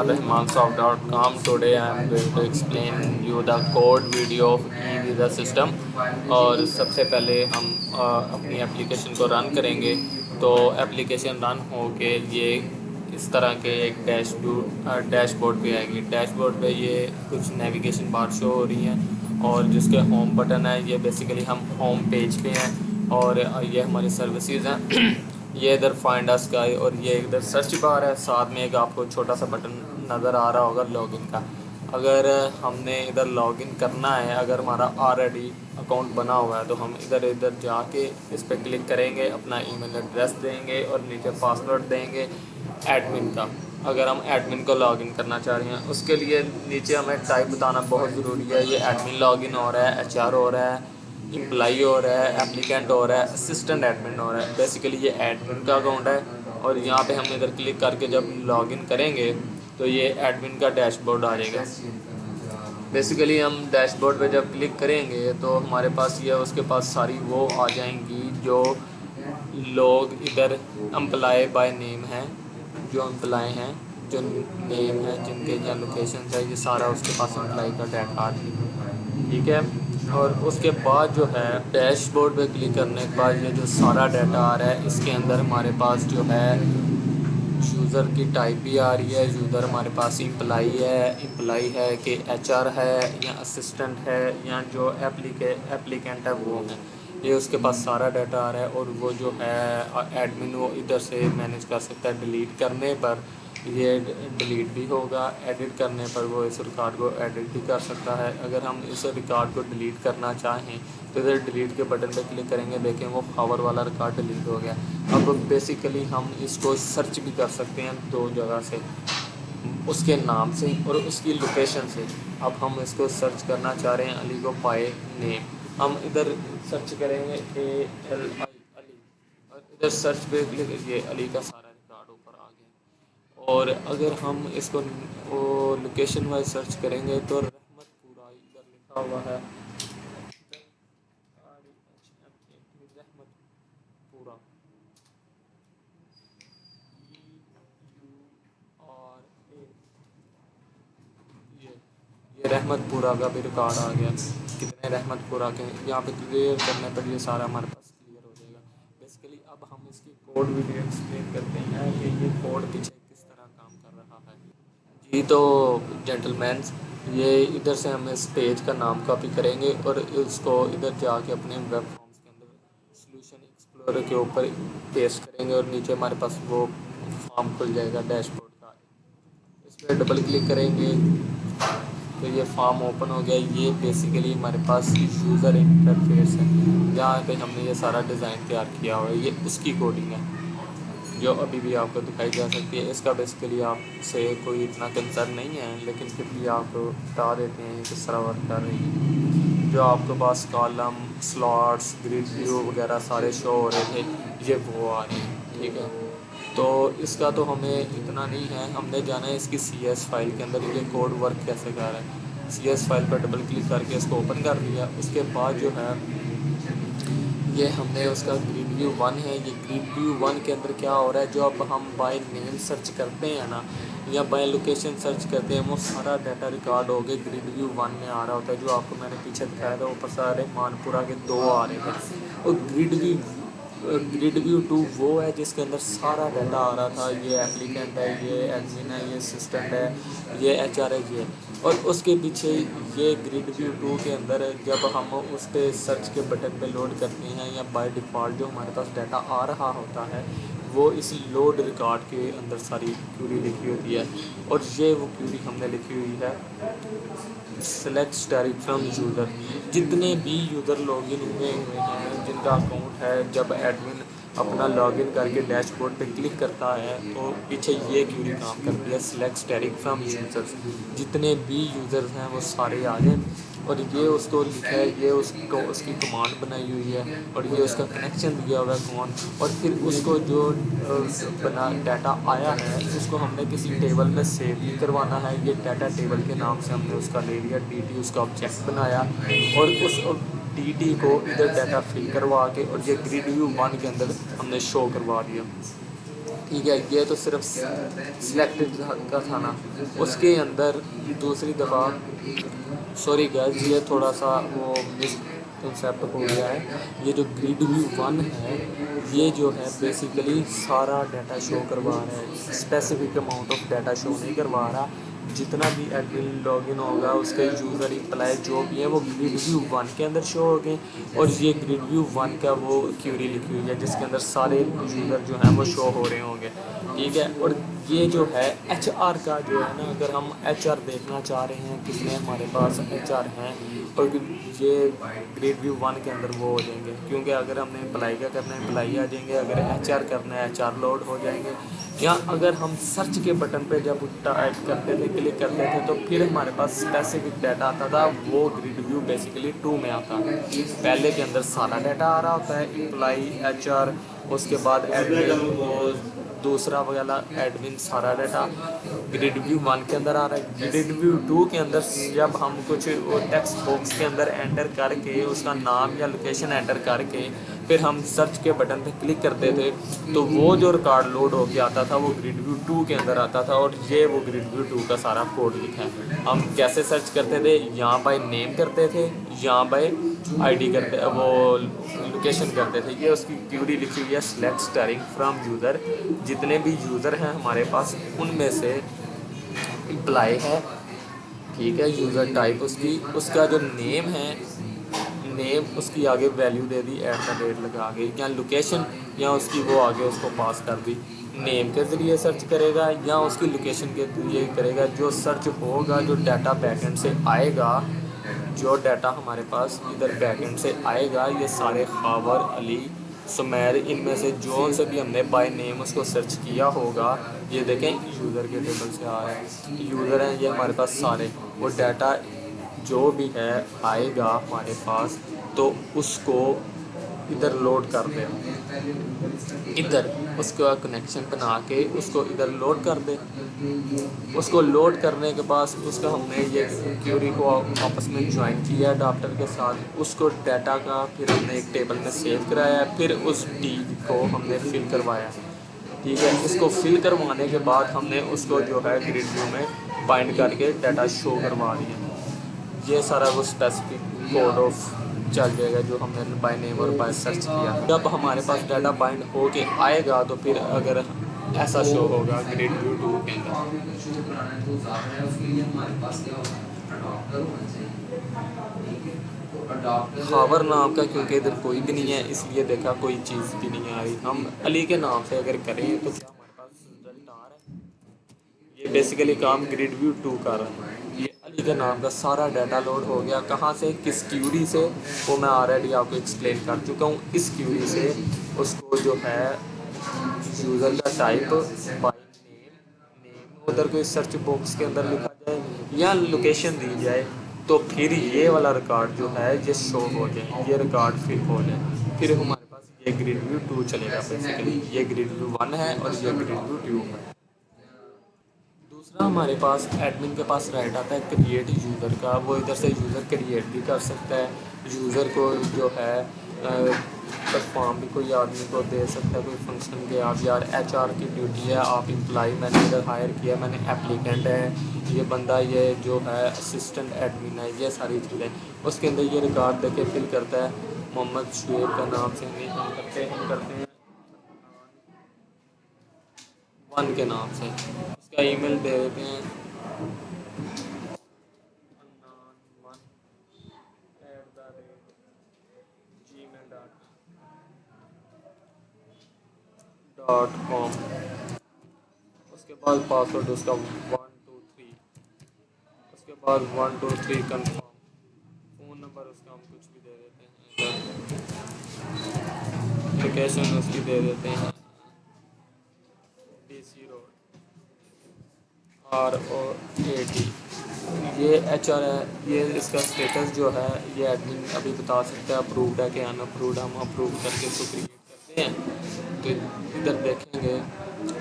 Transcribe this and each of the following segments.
Rahmansoft.com. Today I am going to explain you the code video of e-visa system. اور سب سے پہلے ہم اپنی اپلیکیشن کو رن کریں گے. تو اپلیکیشن رن ہو کے یہ اس طرح کے ایک ڈیش بورڈ پہ آئے گی. ڈیش بورڈ پہ یہ کچھ نیویگیشن بار شو ہو رہی ہیں اور جس کے ہوم بٹن ہے یہ بیسیکلی ہم ہوم پیج پہ ہیں اور یہ ہماری سروسز ہیں. یہ ادھر فائنڈ اس کا ہے اور یہ ادھر سرچ بار ہے. ساتھ میں ایک آپ کو چھوٹا سا بٹن نظر آ رہا ہوگا لاگ ان کا. اگر ہم نے ادھر لاگ ان کرنا ہے, اگر ہمارا آلریڈی اکاؤنٹ بنا ہوا ہے تو ہم ادھر جا کے اس پہ کلک کریں گے, اپنا ای میل ایڈریس دیں گے اور نیچے پاسورڈ دیں گے ایڈمن کا. اگر ہم ایڈمن کو لاگ ان کرنا چاہ رہے ہیں اس کے لیے نیچے ہمیں ٹائپ بتانا بہت ضروری ہے. یہ ایڈمن لاگ ان ہو رہا ہے, ایچ آر ہو رہا ہے, امپلائی ہو رہا ہے, اپلیکینٹ ہو رہا ہے, اسسٹنٹ ایڈمن ہو رہا ہے. بیسیکلی یہ ایڈمن کا اکاؤنٹ ہے اور یہاں پہ ہم ادھر کلک کر کے جب لاگ ان کریں گے تو یہ ایڈمن کا ڈیش بورڈ آ جائے گا. بیسیکلی ہم ڈیش بورڈ پہ جب کلک کریں گے تو ہمارے پاس یہ اس کے پاس ساری وہ آ جائیں گی جو لوگ ادھر امپلائی بائی نیم ہیں, جو امپلائی ہیں, جو نیم ہے, جن کے یہاں لوکیشنز ہے, یہ سارا اس کے پاس امپلائی کا ڈیٹا آ جائے گا. ٹھیک ہے. اور اس کے بعد جو ہے ڈیش بورڈ پہ کلک کرنے کے بعد یہ جو سارا ڈیٹا آ رہا ہے اس کے اندر ہمارے پاس جو ہے یوزر کی ٹائپ بھی آ رہی ہے. یوزر ہمارے پاس امپلائی ہے کہ ایچ آر ہے یا اسسٹنٹ ہے یا جو اپلیکینٹ ہے وہ ہے. یہ اس کے پاس سارا ڈیٹا آ رہا ہے اور وہ جو ہے ایڈمن وہ ادھر سے مینیج کر سکتا ہے. ڈیلیٹ کرنے پر یہ ڈیلیٹ بھی ہوگا, ایڈٹ کرنے پر وہ اس ریکارڈ کو ایڈٹ بھی کر سکتا ہے. اگر ہم اس ریکارڈ کو ڈیلیٹ کرنا چاہیں تو ادھر ڈیلیٹ کے بٹن پہ کلک کریں گے, دیکھیں وہ خبر والا ریکارڈ ڈیلیٹ ہو گیا. اب بیسیکلی ہم اس کو سرچ بھی کر سکتے ہیں دو جگہ سے, اس کے نام سے اور اس کی لوکیشن سے. اب ہم اس کو سرچ کرنا چاہ رہے ہیں علی کو بائی نیم. ہم ادھر سرچ کریں گے علی اور ادھر سرچ پہ کلک, یہ علی کا سارا ریکارڈ اوپر آ گیا. اور اگر ہم اس کو لوکیشن وائز سرچ کریں گے تو رحمت پورہ ادھر لکھا ہوا ہے, رحمت پورہ یہ رحمت پورہ کا بھی ریکارڈ آ گیا. کتنے رحمت پورہ کے یہاں پہ کلیئر کرنے پر یہ سارا ہمارے پاس کلیئر ہو جائے گا. بیسیکلی اب ہم اس کی کوڈ ویڈیو ایکسپلین کرتے ہیں کہ یہ کوڈ پیچھے کس طرح کام کر رہا ہے. جی تو جینٹل مینس, یہ ادھر سے ہم اس پیج کا نام کاپی کریں گے اور اس کو ادھر جا کے اپنے ویب فارمس کے اندر سولوشن ایکسپلورر کے اوپر پیسٹ کریں گے اور نیچے ہمارے پاس وہ فارم کھل جائے گا ڈیش بورڈ کا. اس پہ ڈبل کلک کریں گے تو یہ فارم اوپن ہو گیا. یہ بیسیکلی ہمارے پاس یوزر انٹرفیس ہے جہاں پہ ہم نے یہ سارا ڈیزائن تیار کیا ہوا ہے. یہ اس کی کوڈنگ ہے جو ابھی بھی آپ کو دکھائی جا سکتی ہے. اس کا بیسیکلی آپ سے کوئی اتنا کنسرن نہیں ہے لیکن پھر بھی آپ کو بتا دیتے ہیں کس طرح ورک کر رہی ہے. جو آپ کے پاس کالم, سلاٹس, گریڈ ویو وغیرہ سارے شو ہو رہے تھے یہ وہ آ رہے ہیں. ٹھیک ہے. تو اس کا تو ہمیں اتنا نہیں ہے, ہم نے جانا ہے اس کی سی ایس فائل کے اندر یہ کوڈ ورک کیسے کر رہا ہے. سی ایس فائل پر ڈبل کلک کر کے اس کو اوپن کر لیا. اس کے بعد جو ہے یہ ہم نے اس کا گریڈ ویو 1 ہے. یہ گریڈ ویو 1 کے اندر کیا ہو رہا ہے, جو اب ہم بائی نیم سرچ کرتے ہیں نا یا بائی لوکیشن سرچ کرتے ہیں وہ سارا ڈیٹا ریکارڈ ہو کے گریڈ ویو 1 میں آ رہا ہوتا ہے. جو آپ کو میں نے پیچھے دکھایا تھا اوپر سارے مانپورہ کے 2 آ رہے تھے. اور گریڈ ویو 2 وہ ہے جس کے اندر سارا ڈیٹا آ رہا تھا. یہ ایپلیکینٹ ہے, یہ ایڈمن ہے, یہ اسسٹنٹ ہے, یہ ایچ آر ہے, یہ. اور اس کے پیچھے یہ گریڈ ویو 2 کے اندر جب ہم اس پہ سرچ کے بٹن پہ لوڈ کرتے ہیں یا بائی ڈیفالٹ جو ہمارے پاس ڈیٹا آ رہا ہوتا ہے وہ اس لوڈ ریکارڈ کے اندر ساری کیوری لکھی ہوتی ہے. اور یہ وہ کیوری ہم نے لکھی ہوئی ہے سلیکٹ اسٹیرک فرام یوزر. جتنے بھی یوزر لاگ ان ہوئے ہیں جن کا اکاؤنٹ ہے, جب ایڈمن اپنا لاگ ان کر کے ڈیش بورڈ پہ کلک کرتا ہے تو پیچھے یہ کیوری کام کرتی ہے سلیکٹ اسٹیرک فرام یوزرس. جتنے بھی یوزرز ہیں وہ سارے آ جائیں اور یہ اس کو لکھا ہے, یہ اس کی کمانڈ بنائی ہوئی ہے اور یہ اس کا کنیکشن دیا ہوا ہے کمانڈ. اور پھر اس کو جو ڈیٹا آیا ہے اس کو ہم نے کسی ٹیبل میں سیو بھی کروانا ہے. یہ ڈیٹا ٹیبل کے نام سے ہم نے اس کا لے لیا ڈی ٹی, اس کا آبجیکٹ بنایا اور اس ڈی ٹی کو ادھر ڈیٹا فل کروا کے اور یہ گریڈ ویو 1 کے اندر ہم نے شو کروا دیا. ٹھیک ہے، یہ تو صرف سلیکٹڈ کا تھا نا، اس کے اندر دوسری دفعہ سوری گائز یہ تھوڑا سا وہ مس کنسیپٹ ہو گیا ہے. یہ جو گریڈ ویو 1 ہے یہ جو ہے بیسیکلی سارا ڈیٹا شو کروا رہا ہے، specific amount of data show نہیں کروا رہا. جتنا بھی ایڈمن لاگ ان ہوگا اس کے یوزر امپلائی جو بھی ہیں وہ گریڈ ویو 1 کے اندر شو ہو گئے. اور یہ گریڈ ویو 1 کا وہ کیوری لکھی ہوئی ہے جس کے اندر سارے یوزر جو ہیں وہ شو ہو رہے ہوں گے. ٹھیک ہے، اور یہ جو ہے ایچ آر کا جو ہے نا، اگر ہم ایچ آر دیکھنا چاہ رہے ہیں کتنے ہمارے پاس ایچ آر ہیں، اور یہ گریڈ ویو 1 کے اندر وہ ہو جائیں گے، کیونکہ اگر ہم نے امپلائی کا کرنا ہے امپلائی آ جائیں گے، اگر ایچ آر کرنا ہے ایچ آر لوڈ ہو جائیں گے. یا اگر ہم سرچ کے بٹن پہ جب ٹائپ کرتے تھے کلک کرتے تھے تو پھر ہمارے پاس اسپیسیفک ڈیٹا آتا تھا، وہ گریڈ ویو بیسیکلی 2 میں آتا ہے. پہلے کے اندر سارا ڈیٹا آ رہا ہوتا ہے، امپلائی، ایچ آر، اس کے بعد ایڈمن، وہ دوسرا وغیرہ ایڈمن، سارا ڈیٹا گریڈ ویو 1 کے اندر آ رہا ہے. گریڈ ویو 2 کے اندر جب ہم کچھ ٹیکسٹ باکس کے اندر انٹر کر کے اس کا نام یا لوکیشن انٹر کر کے پھر ہم سرچ کے بٹن پہ کلک کرتے تھے تو وہ جو ریکارڈ لوڈ ہو کے آتا تھا وہ گریڈ ویو 2 کے اندر آتا تھا. اور یہ وہ گریڈ ویو 2 کا سارا کوڈ لکھا ہے. ہم کیسے سرچ کرتے تھے؟ یہاں بائی نیم کرتے تھے، یہاں بائی آئی ڈی کرتے، وہ لوکیشن کرتے تھے. یہ اس کی کیوری لکھی ہوئی ہے سلیکٹ اسٹرنگ فرام یوزر. جتنے بھی یوزر ہیں ہمارے پاس ان میں سے امپلائی ہے، ٹھیک ہے، یوزر ٹائپ اس کا جو نیم ہے، نیم اس کی آگے ویلیو دے دی @ لگا کے، یا لوکیشن یا اس کی وہ آگے اس کو پاس کر دی. نیم کے ذریعے سرچ کرے گا یا اس کی لوکیشن کے ذریعے کرے گا. جو سرچ ہوگا، جو ڈیٹا بیک اینڈ سے آئے گا، جو ڈیٹا ہمارے پاس ادھر بیک اینڈ سے آئے گا، یہ سارے خاور، علی، سمیر، ان میں سے جو سے بھی ہم نے بائی نیم اس کو سرچ کیا ہوگا، یہ دیکھیں یوزر کے ٹیبل سے آ رہا ہے، یوزر ہیں یہ ہمارے پاس سارے. وہ ڈیٹا جو بھی ہے آئے گا ہمارے پاس تو اس کو ادھر لوڈ کر دے، ادھر اس کا کنیکشن بنا کے اس کو ادھر لوڈ کر دے. اس کو لوڈ کرنے کے بعد اس کا ہم نے یہ کیوری کو آپس میں جوائن کیا اڈاپٹر کے ساتھ. اس کو ڈیٹا کا پھر ہم نے ایک ٹیبل میں سیو کرایا ہے، پھر اس ڈی کو ہم نے فل کروایا. ٹھیک ہے، اس کو فل کروانے کے بعد ہم نے اس کو جو ہے گریڈ ویو میں بائنڈ کر کے ڈیٹا شو کروا دیا. یہ سارا وہ اسپیسیفک کوڈ آف چل جائے گا جو ہم نے بائی نیم اور بائی سرچ کیا. جب ہمارے پاس ڈیٹا بائنڈ ہو کے آئے گا تو پھر اگر ایسا شو ہوگا گریڈ ویو 2 کے اندر. خاور نام کا کیونکہ ادھر کوئی بھی نہیں ہے اس لیے دیکھا کوئی چیز بھی نہیں آ رہی. ہم علی کے نام سے اگر کریں تو کیا ہمارے پاس رزلٹ آ رہا ہے؟ یہ بیسیکلی کام گریڈ ویو 2 کر رہا ہے. یہ علی کے نام کا سارا ڈیٹا لوڈ ہو گیا. کہاں سے؟ کس کیوری سے؟ وہ میں آلریڈی آپ کو ایکسپلین کر چکا ہوں. اس کیوری سے اس کو جو ہے یوزر کا ٹائپ بائی نیم ادھر کوئی سرچ باکس کے اندر لکھا جائے یا لوکیشن دی جائے تو پھر یہ والا ریکارڈ جو ہے یہ شو ہو جائے، یہ ریکارڈ فل ہو جائے. پھر ہمارے پاس یہ گریڈ ویو 2 چلے گا. بیسیکلی یہ گریڈ ویو 1 ہے اور یہ گریڈ ویو 2 ہے. دوسرا ہمارے پاس ایڈمن کے پاس رائٹ آتا ہے کریٹ یوزر کا. وہ ادھر سے یوزر کریٹ بھی کر سکتا ہے، یوزر کو جو ہے فارم بھی کوئی آدمی کو دے سکتا ہے، کوئی فنکشن کے. آپ یار ایچ آر کی ڈیوٹی ہے، آپ امپلائی میں نے ادھر ہائر کیا، میں نے اپلیکینٹ ہے، یہ بندہ یہ جو ہے اسسٹنٹ ایڈمن ہے، یہ ساری چیزیں اس کے اندر یہ ریکارڈ دے کے فل کرتا ہے. محمد شعیب کا نام سے نہیں ہم کرتے ہیں 1 کے نام سے. اس کا ای میل دے دیتے ہیں gmail.com. اس کے بعد پاسورڈ اس کا 123، اس کے بعد 123 کنفرم. فون نمبر اس کا ہم کچھ بھی دے دیتے ہیں، لوکیشن اس کی دے دیتے ہیں DC روڈ RO80. یہ ایچ آر ہے. یہ اس کا اسٹیٹس جو ہے یہ ایڈمن ابھی بتا سکتا ہے اپرووڈ ہے کہ ان اپرووڈ. ہم اپروو کر کے اس کو کریٹ کرتے ہیں تو ادھر دیکھیں گے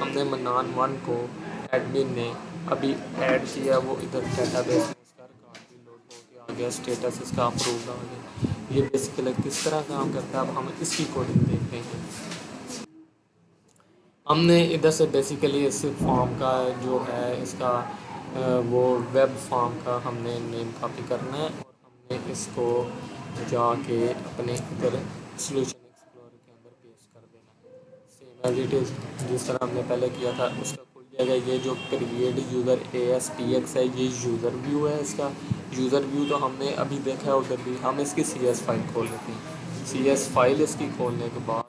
ہم نے منان 1 کو ایڈمن نے ابھی ایڈ کیا. وہ ادھر ڈیٹا بیس میں اس کا ریکارڈ بھی لوڈ ہو کے آ گیا، اسٹیٹس اس کا اپرووڈ آ گیا. یہ بیسیکلی کس طرح کام کرتا ہے اب ہم اس کی کوڈنگ دیکھتے ہیں. ہم نے ادھر سے بیسیکلی اس فارم کا جو ہے اس کا وہ ویب فارم کا ہم نے نیم کاپی کرنا ہے اور ہم نے اس کو جا کے اپنے ادھر سلوشن ایکسپلورر کے اندر پیسٹ کر دینا سیم ایز اٹ از جس طرح ہم نے پہلے کیا تھا اس کا کھل جائے گا۔ یہ جو کریٹ یوزر ASPX ہے یہ یوزر ویو ہے، اس کا یوزر ویو تو ہم نے ابھی دیکھا ہے ادھر بھی۔ ہم اس کی CS فائل کھول لیتے ہیں، CS فائل اس کی کھولنے کے بعد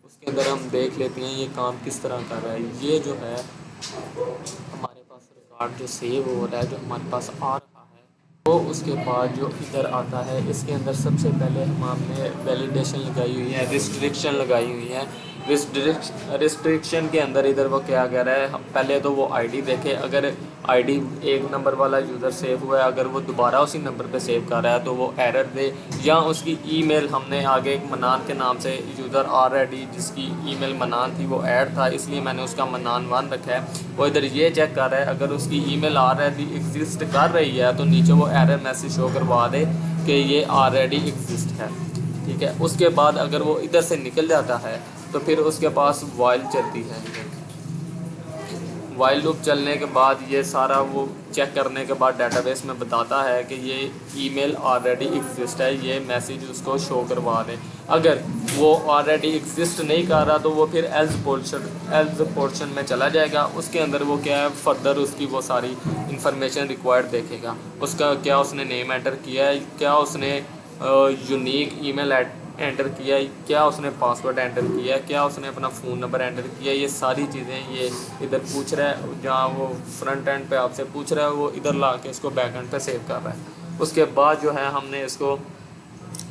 اس کے اندر ہم دیکھ لیتے ہیں یہ کام کس طرح کر رہا ہے۔ یہ جو ہے ہمارے پاس ریکارڈ جو سیو ہو رہا ہے جو ہمارے پاس آ رہا ہے وہ اس کے بعد جو ادھر آتا ہے اس کے اندر سب سے پہلے ہم نے ویلیڈیشن لگائی ہوئی ہے، ریسٹرکشن لگائی ہوئی ہے۔ ریسٹرکشن کے اندر ادھر وہ کیا کہہ رہا ہے، پہلے تو وہ ID دیکھے، اگر ID ایک نمبر والا یوزر سیو ہوا ہے، اگر وہ دوبارہ اسی نمبر پہ سیو کر رہا ہے تو وہ ایرر دے، یا اس کی ای میل ہم نے آگے ایک منان کے نام سے یوزر آلریڈی جس کی ای میل منان تھی وہ ایڈ تھا اس لیے میں نے اس کا منان 1 رکھا ہے، وہ ادھر یہ چیک کر رہا ہے اگر اس کی ای میل آلریڈی ایگزسٹ کر رہی ہے تو نیچے وہ ایرر میسج شو کروا دے کہ یہ آلریڈی ایگزسٹ ہے، ٹھیک ہے۔ اس کے بعد اگر وہ ادھر سے نکل جاتا ہے تو پھر اس کے پاس وائل چلتی ہے، وائل لوپ چلنے کے بعد یہ سارا وہ چیک کرنے کے بعد ڈیٹا بیس میں بتاتا ہے کہ یہ ای میل آلریڈی ایگزسٹ ہے، یہ میسیج اس کو شو کروا دیں۔ اگر وہ آلریڈی ایگزسٹ نہیں کر رہا تو وہ پھر ایلز پورشن میں چلا جائے گا، اس کے اندر وہ کیا ہے فردر اس کی وہ ساری انفارمیشن ریکوائرڈ دیکھے گا، اس کا کیا اس نے نیم انٹر کیا ہے، کیا اس نے یونیک ای میل انٹر کیا ہے، کیا اس نے پاسورڈ انٹر کیا ہے، کیا اس نے اپنا فون نمبر انٹر کیا ہے، یہ ساری چیزیں یہ ادھر پوچھ رہا ہے، جہاں وہ فرنٹ اینڈ پہ آپ سے پوچھ رہا ہے وہ ادھر لا کے اس کو بیک اینڈ پہ سیو کر رہا ہے۔ اس کے بعد جو ہے ہم نے اس کو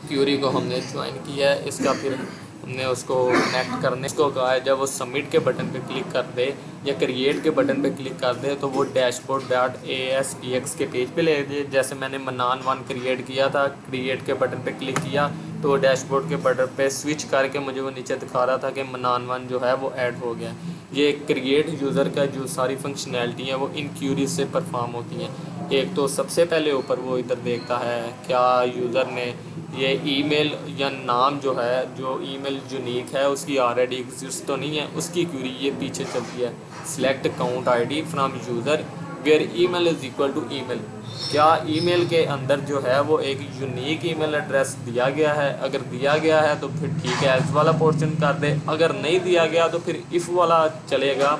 کیوری کو ہم نے جوائن کیا ہے، اس کا پھر ہم نے اس کو کنیکٹ کرنے کو کہا ہے، جب وہ سبمٹ کے بٹن پہ کلک کر دے یا کریٹ کے بٹن پہ کلک کر دے تو وہ ڈیش بورڈ .aspx کے پیج پہ لے جائے، جیسے میں نے منان 1 کریٹ کیا تھا، کریٹ کے بٹن پہ کلک کیا تو وہ ڈیش بورڈ کے بٹن پہ سوئچ کر کے مجھے وہ نیچے دکھا رہا تھا کہ منان 1 جو ہے وہ ایڈ ہو گیا۔ یہ کریٹ یوزر کا جو ساری فنکشنالٹی ہیں وہ ان کیوریز سے پرفارم ہوتی ہیں۔ ایک تو سب سے پہلے اوپر وہ ادھر دیکھتا ہے کیا یوزر نے یہ ای میل یا نام جو ہے جو ای میل یونیک ہے اس کی آلریڈی ایگزسٹ تو نہیں ہے، اس کی کیوری یہ پیچھے چلتی ہے، select account ID from user where email is equal to email, کیا ای میل کے اندر جو ہے وہ ایک یونیک ای میل ایڈریس دیا گیا ہے، اگر دیا گیا ہے تو پھر ٹھیک ہے ایلس والا پورشن کر دے، اگر نہیں دیا گیا تو پھر ایف والا چلے گا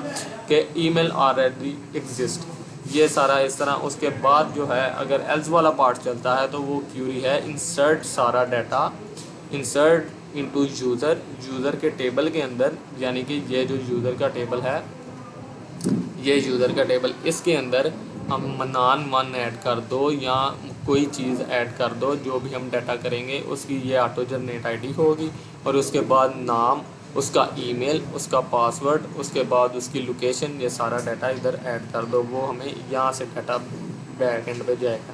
کہ ای میل آلریڈی ایگزسٹ، یہ سارا اس طرح۔ اس کے بعد جو ہے اگر ایلس والا پارٹ چلتا ہے تو وہ کیوری ہے انسرٹ سارا ڈیٹا انسرٹ انٹو یوزر کے ٹیبل کے اندر، یعنی کہ یہ جو یوزر کا ٹیبل ہے یہ یوزر کا ٹیبل، اس کے اندر ہم منان 1 ایڈ کر دو یا کوئی چیز ایڈ کر دو، جو بھی ہم ڈیٹا کریں گے اس کی یہ آٹو جنریٹ ID ہوگی، اور اس کے بعد نام، اس کا ای میل، اس کا پاسورڈ، اس کے بعد اس کی لوکیشن، یہ سارا ڈیٹا ادھر ایڈ کر دو، وہ ہمیں یہاں سے ڈیٹا بیک اینڈ پہ جائے گا۔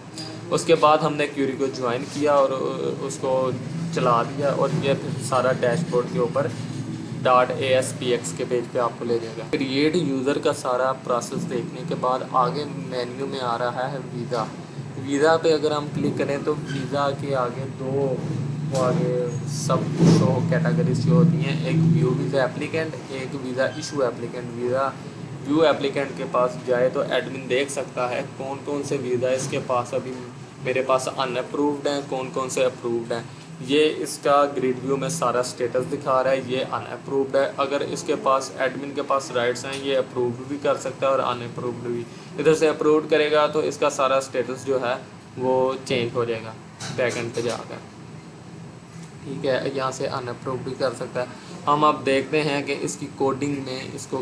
اس کے بعد ہم نے کیوری کو جوائن کیا اور اس کو چلا دیا، اور یہ پھر سارا ڈیش بورڈ کے اوپر .aspx کے پیج پہ آپ کو لے جائے گا۔ کریٹ یوزر کا سارا پروسیس دیکھنے کے بعد آگے مینیو میں آ رہا ہے ویزا پہ اگر ہم کلک کریں تو ویزا کے آگے دو آگے سب شو کیٹیگریز شو ہوتی ہیں، ایک ویو ویزا ایپلیکینٹ، ایک visa issue applicant. Visa view applicant کے پاس جائے تو ایڈمن دیکھ سکتا ہے کون کون سے ویزا اس کے پاس ابھی میرے پاس ان اپرووڈ ہیں، کون کون سے اپرووڈ ہیں، یہ اس کا گریڈ ویو میں سارا سٹیٹس دکھا رہا ہے، یہ ان اپرووڈ ہے۔ اگر اس کے پاس ایڈمن کے پاس رائٹس ہیں یہ اپرووڈ بھی کر سکتا ہے اور ان اپرووڈ بھی، ادھر سے اپرووڈ کرے گا تو اس کا سارا سٹیٹس جو ہے وہ چینج ہو جائے گا بیک اینڈ پہ جا کر، ٹھیک ہے، یہاں سے ان اپرووڈ بھی کر سکتا ہے۔ ہم اب دیکھتے ہیں کہ اس کی کوڈنگ میں اس کو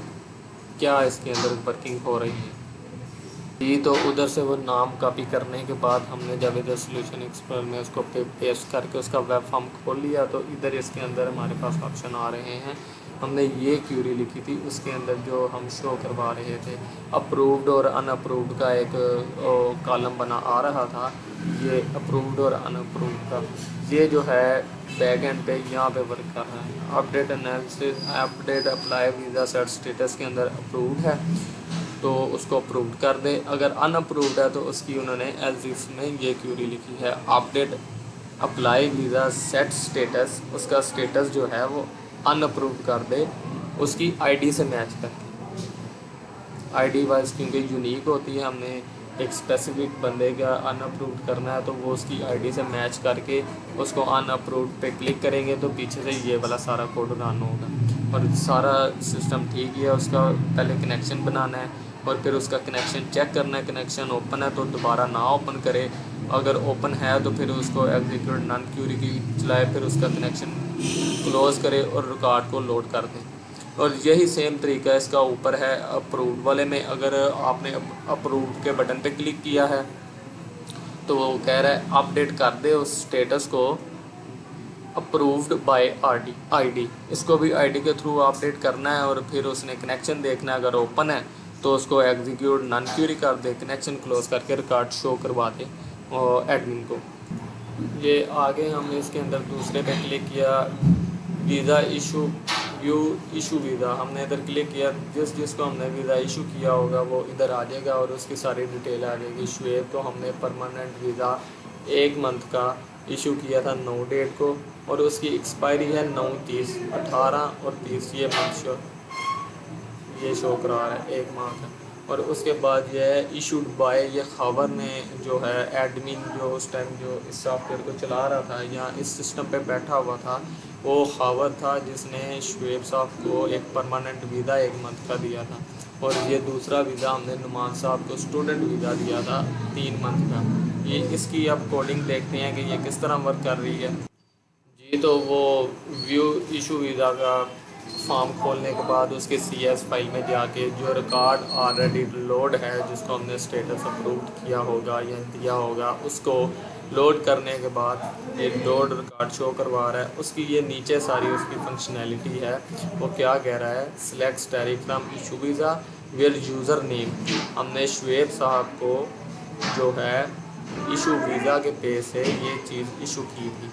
کیا اس کے اندر ورکنگ ہو رہی ہے۔ جی تو ادھر سے وہ نام کاپی کرنے کے بعد ہم نے جب ادھر سلوشن ایکسپلورر میں اس کو پیسٹ کر کے اس کا ویب فارم کھول لیا تو ادھر اس کے اندر ہمارے پاس آپشن آ رہے ہیں۔ ہم نے یہ کیوری لکھی تھی اس کے اندر جو ہم شو کروا رہے تھے اپرووڈ اور ان اپرووڈ کا ایک کالم بنا آ رہا تھا، یہ اپرووڈ اور ان اپرووڈ کا یہ جو ہے بیک اینڈ پہ یہاں پہ ورک کر رہا ہے۔ Update apply visa set status کے اندر اپرووڈ ہے تو اس کو اپرووڈ کر دے، اگر ان اپرووڈ ہے تو اس کی انہوں نے ایز اف میں یہ کیوری لکھی ہے update apply visa set status, اس کا اسٹیٹس جو ہے وہ ان اپرووڈ کر دے اس کی آئی ڈی سے میچ کر کے، آئی ڈی وائز کیونکہ یونیک ہوتی ہے، ہم نے ایک اسپیسیفک بندے کا ان اپرووڈ کرنا ہے تو وہ اس کی آئی ڈی سے میچ کر کے اس کو ان اپرووڈ پہ کلک کریں گے تو پیچھے سے یہ والا سارا کوڈ رن ہوگا، اور سارا سسٹم ٹھیک ہے۔ اس کا پہلے کنیکشن بنانا ہے اور پھر اس کا کنیکشن چیک کرنا ہے، کنیکشن اوپن ہے تو دوبارہ نہ اوپن کرے، اگر اوپن ہے تو پھر اس کو ایگزیکیوٹ نن کیوری کی چلائے، پھر اس کا کنیکشن کلوز کرے اور ریکارڈ کو لوڈ کر دیں۔ اور یہی سیم طریقہ اس کا اوپر ہے اپرووڈ والے میں، اگر آپ نے اپرووڈ کے بٹن پہ کلک کیا ہے تو وہ کہہ رہا ہے اپ ڈیٹ کر دے اس اسٹیٹس کو اپرووڈ بائی آئی ڈی، اس کو بھی آئی ڈی کے تھرو اپ ڈیٹ کرنا ہے، اور پھر اس نے کنیکشن دیکھنا ہے، اگر اوپن ہے تو اس کو ایگزیکیوٹ نن کیوری کر دے، کنیکشن کلوز کر کے ریکارڈ شو کروا دے ایڈمن کو۔ یہ آگے ہم نے اس کے اندر دوسرے پہ کلک کیا، visa issue, view issue visa, ہم نے ادھر کلک کیا، جس کو ہم نے ویزا ایشو کیا ہوگا وہ ادھر آ جائے گا اور اس کی ساری ڈیٹیل آ جائے گی۔ شعیب کو ہم نے پرماننٹ ویزا 1 منتھ کا ایشو کیا تھا 9 ڈیٹ کو، اور اس کی ایکسپائری ہے 9/30، 18 اور 30 یہ منتھ یہ شو کرا رہا ہے 1 ماہ کا۔ اور اس کے بعد یہ ہے ایشوڈ بائی، یہ خاور نے جو ہے ایڈمن جو اس ٹائم جو اس سافٹ ویئر کو چلا رہا تھا یا اس سسٹم پہ بیٹھا ہوا تھا وہ خاور تھا جس نے شعیب صاحب کو ایک پرماننٹ ویزا 1 منتھ کا دیا تھا، اور یہ دوسرا ویزا ہم نے نعمان صاحب کو اسٹوڈنٹ ویزا دیا تھا 3 منتھ کا۔ یہ اس کی اب کوڈنگ دیکھتے ہیں کہ یہ کس طرح ورک کر رہی ہے۔ جی تو وہ ویو ایشو ویزا کا فارم کھولنے کے بعد اس کے سی ایس فائل میں جا کے جو ریکارڈ آلریڈی لوڈ ہے جس کو ہم نے اسٹیٹس اپرووڈ کیا ہوگا یا دیا ہوگا، اس کو لوڈ کرنے کے بعد یہ لوڈ ریکارڈ شو کروا رہا ہے، اس کی یہ نیچے ساری اس کی فنکشنالٹی ہے۔ وہ کیا کہہ رہا ہے، select asterisk from issue visa where user name, ہم نے شعیب صاحب کو جو ہے ایشو ویزا کے پے سے یہ چیز ایشو کی تھی،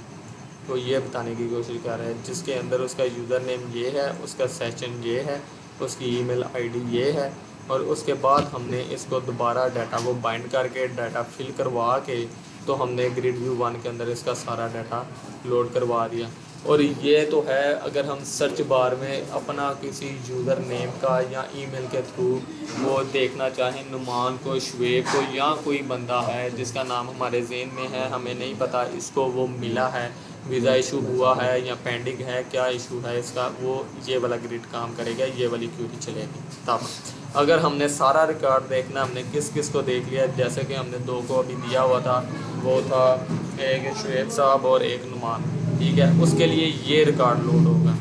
تو یہ بتانے کی کوشش کر رہا ہے جس کے اندر اس کا یوزر نیم یہ ہے، اس کا سیشن یہ ہے، اس کی ای میل آئی ڈی یہ ہے، اور اس کے بعد ہم نے اس کو دوبارہ ڈیٹا کو بائنڈ کر کے ڈیٹا فل کروا کے تو ہم نے گریڈ ویو 1 کے اندر اس کا سارا ڈیٹا لوڈ کروا دیا۔ اور یہ تو ہے اگر ہم سرچ بار میں اپنا کسی یوزر نیم کا یا ای میل کے تھرو وہ دیکھنا چاہیں، نعمان کو، شعیب کو، یا کوئی بندہ ہے جس کا نام ہمارے ذہن میں ہے، ہمیں نہیں پتہ اس کو وہ ملا ہے، ویزا ایشو ہوا ہے یا پینڈنگ ہے، کیا ایشو ہے اس کا، وہ یہ والا گریڈ کام کرے گا، یہ والی کیوری چلے گی۔ تب اگر ہم نے سارا ریکارڈ دیکھنا، ہم نے کس کس کو دیکھ لیا، جیسے کہ ہم نے 2 کو ابھی دیا ہوا تھا، وہ تھا ایک شعیب صاحب اور ایک نعمان، ٹھیک ہے، اس کے لیے یہ ریکارڈ لوڈ ہوگا۔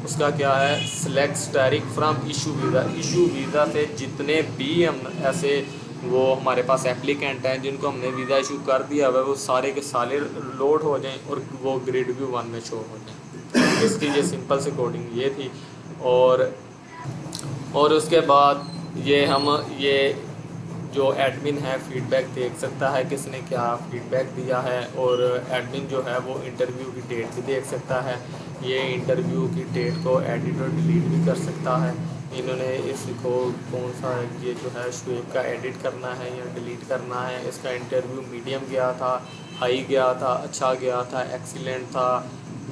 اس کا کیا ہے، select asterisk from issue visa, issue visa سے جتنے بھی ہم ایسے وہ ہمارے پاس اپلیکینٹ ہیں جن کو ہم نے ویزا ایشو کر دیا ہوا ہے وہ سارے کے سارے لوڈ ہو جائیں اور وہ گریڈ ویو 1 میں شو ہو جائیں۔ اس کی یہ سمپل سی کوڈنگ یہ تھی، اور اس کے بعد یہ جو ایڈمن ہے فیڈ بیک دیکھ سکتا ہے کس نے کیا فیڈ بیک دیا ہے، اور ایڈمن جو ہے وہ انٹرویو کی ڈیٹ بھی دیکھ سکتا ہے، یہ انٹرویو کی ڈیٹ کو ایڈٹ اور ڈیلیٹ بھی کر سکتا ہے، انہوں نے اس کو کون سا یہ جو ہے شعیب کا ایڈٹ کرنا ہے یا ڈیلیٹ کرنا ہے، اس کا انٹرویو میڈیم گیا تھا، ہائی گیا تھا، اچھا گیا تھا، ایکسیلنٹ تھا،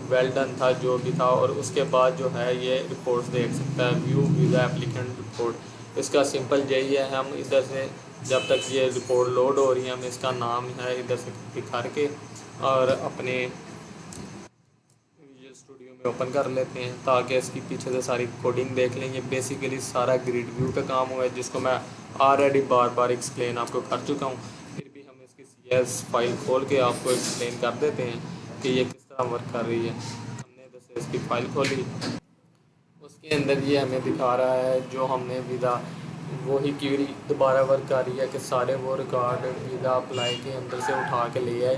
ویل ڈن تھا، جو بھی تھا، اور اس کے بعد جو ہے یہ رپورٹس دیکھ سکتا ہے، ویو ویزا اپلیکینٹ رپورٹ۔ اس کا سمپل یہی ہے، ہم ادھر سے جب تک یہ رپورٹ لوڈ ہو رہی ہے ہم اس کا نام ہے ادھر سے کلک کر کے اور اپنے ویژول اسٹوڈیو میں اوپن کر لیتے ہیں تاکہ اس کی پیچھے سے ساری کوڈنگ دیکھ لیں۔ یہ بیسیکلی سارا گریڈ ویو پہ کام ہوا ہے جس کو میں آلریڈی بار بار ایکسپلین آپ کو کر چکا ہوں، پھر بھی ہم اس کی سی ایس فائل کھول کے آپ کو ایکسپلین کر دیتے ہیں کہ یہ کس طرح ورک کر رہی ہے۔ ہم نے ادھر سے اس کی فائل کھولی، اس کے اندر یہ ہمیں دکھا رہا ہے جو ہم نے ویزا وہی کیوری دوبارہ ورک کر رہی ہے کہ سارے وہ ریکارڈ ویزا اپلائی کے اندر سے اٹھا کے لے آئے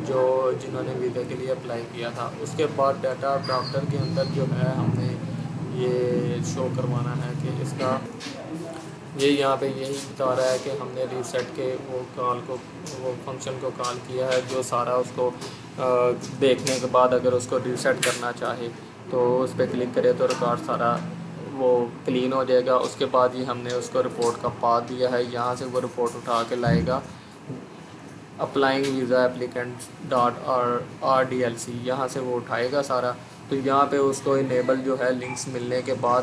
جو جنہوں نے ویزا کے لیے اپلائی کیا تھا۔ اس کے بعد ڈیٹا ڈاکٹر کے اندر جو ہے ہم نے یہ شو کروانا ہے کہ اس کا یہ یہاں پہ یہی بتا رہا ہے کہ ہم نے ریسیٹ کے وہ فنکشن کو کال کیا ہے جو سارا اس کو دیکھنے کے بعد اگر اس کو ریسیٹ کرنا چاہے تو اس پہ کلک کرے تو ریکارڈ سارا وہ کلین ہو جائے گا۔ اس کے بعد ہی ہم نے اس کو رپورٹ کا پاتھ دیا ہے، یہاں سے وہ رپورٹ اٹھا کے لائے گا applying visa applicant dot RDLC، یہاں سے وہ اٹھائے گا سارا، تو یہاں پہ اس کو انیبل جو ہے لنکس ملنے کے بعد